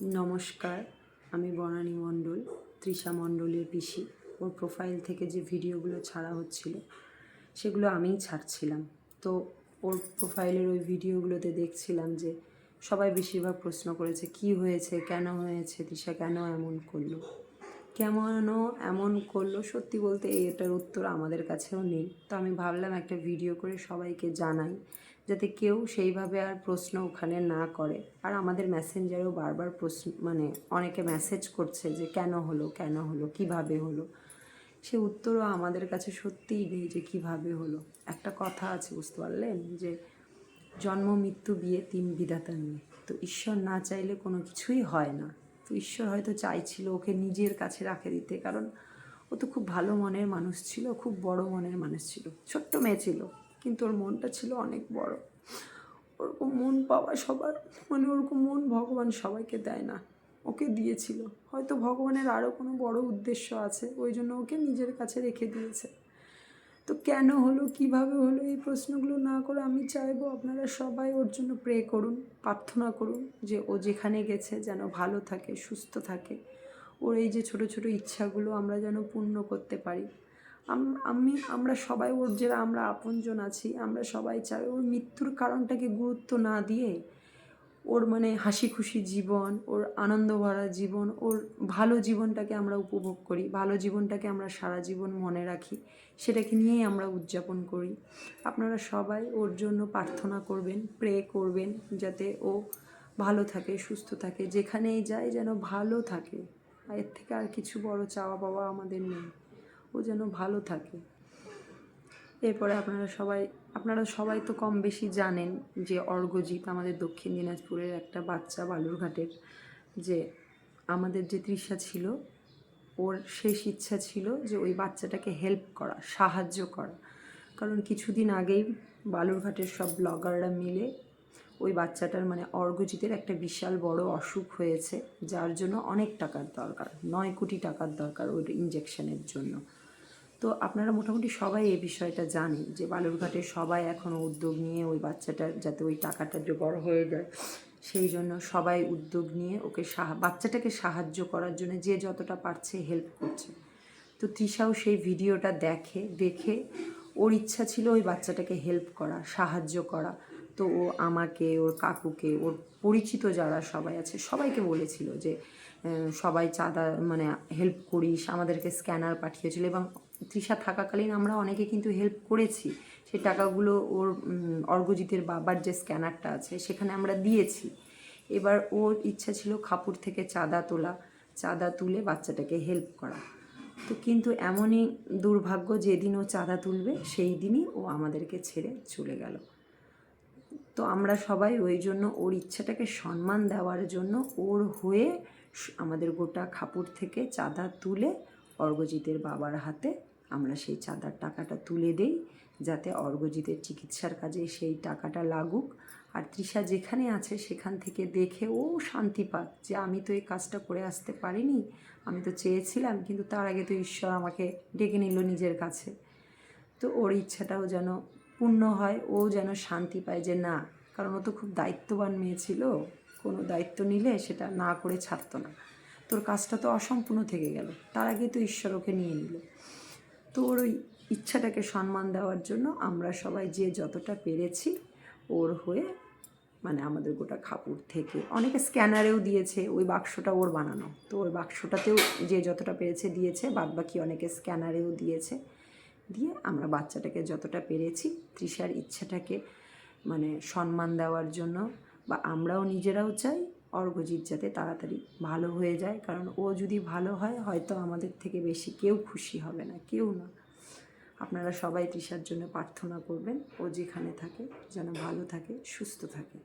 নমস্কার, আমি বনানী মণ্ডল, তৃষা মণ্ডলের পিসি। ওর প্রোফাইল থেকে যে ভিডিওগুলো ছাড়া হচ্ছিল সেগুলো আমিই ছাড়ছিলাম। তো ওর প্রোফাইলের ওই ভিডিওগুলোতে দেখছিলাম যে সবাই বেশিরভাগ প্রশ্ন করেছে কি হয়েছে, কেন হয়েছে, তৃষা কেন এমন করলো, এমন করলো। সত্যি বলতে এটার উত্তর আমাদের কাছেও নেই। তো আমি ভাবলাম একটা ভিডিও করে সবাইকে জানাই, যাতে কেউ সেইভাবে আর প্রশ্ন ওখানে না করে। আর আমাদের মেসেঞ্জারেও বারবার প্রশ্ন অনেকে মেসেজ করছে যে কেন হলো, কিভাবে হলো। সে উত্তরও আমাদের কাছে সত্যিই নেই যে কিভাবে হলো। একটা কথা আছে, বুঝতে পারলেন, যে জন্ম মৃত্যু বিয়ে তিন বিধাতা নিয়ে। তো ঈশ্বর না চাইলে কোনো কিছুই হয় না। তো ঈশ্বর হয়তো চাইছিল ওকে নিজের কাছে রাখে দিতে, কারণ ও তো খুব ভালো মনের মানুষ ছিল, খুব বড় মনের মানুষ ছিল। ছোট্ট মেয়ে ছিল, কিন্তু ওর মনটা ছিল অনেক বড়। ওরকম মন পাওয়া সবার ওরকম মন ভগবান সবাইকে দেয় না, ওকে দিয়েছিল। হয়তো ভগবানের আরও কোনো বড় উদ্দেশ্য আছে, ওই জন্য ওকে নিজের কাছে রেখে দিয়েছে। তো কেন হলো, কিভাবে হলো, এই প্রশ্নগুলো না করে আমি চাইবো আপনারা সবাই ওর জন্য প্রে করুন, প্রার্থনা করুন যে ও যেখানে গেছে যেন ভালো থাকে, সুস্থ থাকে। ওর এই যে ছোট ছোট ইচ্ছাগুলো আমরা যেন পূর্ণ করতে পারি। আমরা সবাই ওর যারা আমরা আপনজন আছি, আমরা সবাই চাই ওর মৃত্যুর কারণটাকে গুরুত্ব না দিয়ে ওর হাসি খুশি জীবন, ওর আনন্দ ভরা জীবন, ওর ভালো জীবনটাকে আমরা উপভোগ করি, ভালো জীবনটাকে আমরা সারা জীবন মনে রাখি, সেটাকে নিয়েই আমরা উদযাপন করি। আপনারা সবাই ওর জন্য প্রার্থনা করবেন, প্রে করবেন, যাতে ও ভালো থাকে, সুস্থ থাকে, যেখানেই যায় যেন ভালো থাকে। এর থেকে আর কিছু বড় চাওয়া পাওয়া আমাদের নেই, ও যেন ভালো থাকে। এরপরে আপনারা সবাই তো কম বেশি জানেন যে অর্ঘ্যজিৎ আমাদের দক্ষিণ দিনাজপুরের একটা বাচ্চা, বালুরঘাটের, যে আমাদের যে তৃষা ছিল ওর শেষ ইচ্ছা ছিল যে ওই বাচ্চাটাকে হেল্প করা, সাহায্য করা। কারণ কিছুদিন আগেই বালুরঘাটের সব ব্লগাররা মিলে ওই বাচ্চাটার অর্ঘ্যজিতের একটা বিশাল বড় অসুখ হয়েছে, যার জন্য অনেক টাকার দরকার, 9 কোটি টাকার দরকার ওর ইঞ্জেকশনের জন্য। তো আপনারা মোটামুটি সবাই এই বিষয়টা জানেন যে বালুরঘাটের সবাই এখনও উদ্যোগ নিয়ে ওই বাচ্চাটার যাতে ওই টাকাটা জোগাড় হয়ে যায়, সেই জন্য সবাই উদ্যোগ নিয়ে ওকে বাচ্চাটাকে সাহায্য করার জন্য যে যতটা পারছে হেল্প করছে। তো তৃষাও সেই ভিডিওটা দেখে ওর ইচ্ছা ছিল ওই বাচ্চাটাকে হেল্প করা, সাহায্য করা। তো ও আমাকে, ওর কাকুকে, ওর পরিচিত যারা সবাই আছে সবাইকে বলেছিল যে সবাই চাঁদা হেল্প করিস, আমাদেরকে স্ক্যানার পাঠিয়েছিল। এবং তৃষা থাকাকালীন আমরা অনেকে কিন্তু হেল্প করেছি, সেই টাকাগুলো ওর অর্ঘ্যজিতের বাবার যে স্ক্যানারটা আছে সেখানে আমরা দিয়েছি। এবার ওর ইচ্ছা ছিল খাপুর থেকে চাঁদা তুলে বাচ্চাটাকে হেল্প করা। তো কিন্তু এমনই দুর্ভাগ্য, যেদিন ও চাঁদা তুলবে সেই দিনই ও আমাদেরকে ছেড়ে চলে গেল। তো আমরা সবাই ওই জন্য ওর ইচ্ছাটাকে সম্মান দেওয়ার জন্য ওর হয়ে আমাদের গোটা খাপুর থেকে চাঁদা তুলে অর্ঘ্যজিতের বাবার হাতে আমরা সেই চাঁদার টাকাটা তুলে দেই, যাতে অর্ঘ্যজিতের চিকিৎসার কাজে সেই টাকাটা লাগুক। আর তৃষা যেখানে আছে সেখান থেকে দেখে ও শান্তি পাক যে আমি তো এই কাজটা করে আসতে পারিনি, আমি তো চেয়েছিলাম, কিন্তু তার আগে তো ঈশ্বর আমাকে ডেকে নিল নিজের কাছে। তো ওর ইচ্ছাটাও যেন পূর্ণ হয়, ও যেন শান্তি পায় যে না, কারণ ও তো খুব দায়িত্ববান মেয়ে ছিল, কোনো দায়িত্ব নিলে সেটা না করে ছাড়তো না। তোর কাজটা তো অসম্পূর্ণ থেকে গেল, তার আগে তো ঈশ্বর ওকে নিয়ে নিল। তো ওর ওই ইচ্ছাটাকে সম্মান দেওয়ার জন্য আমরা সবাই যে যতটা পেরেছি ওর হয়ে আমাদের গোটা খাপুর থেকে, অনেকে স্ক্যানারেও দিয়েছে, ওই বাক্সটা ওর বানানো, তো ওই বাক্সটাতেও যে যতটা পেরেছে দিয়েছে, বাদবাকি অনেকে স্ক্যানারেও দিয়েছে। দিয়ে আমরা বাচ্চাটাকে যতটা পেরেছি তৃষার ইচ্ছাটাকে সম্মান দেওয়ার জন্য, বা আমরাও নিজেরাও চাই অর্ঘ্যজিৎ যাতে তাড়াতাড়ি ভালো হয়ে যায়। কারণ ও যদি ভালো হয়, হয়তো আমাদের থেকে বেশি কেউ খুশি হবে না, কেউ না। আপনারা সবাই তৃষার জন্য প্রার্থনা করবেন, ও যেখানে থাকে যেন ভালো থাকে, সুস্থ থাকে।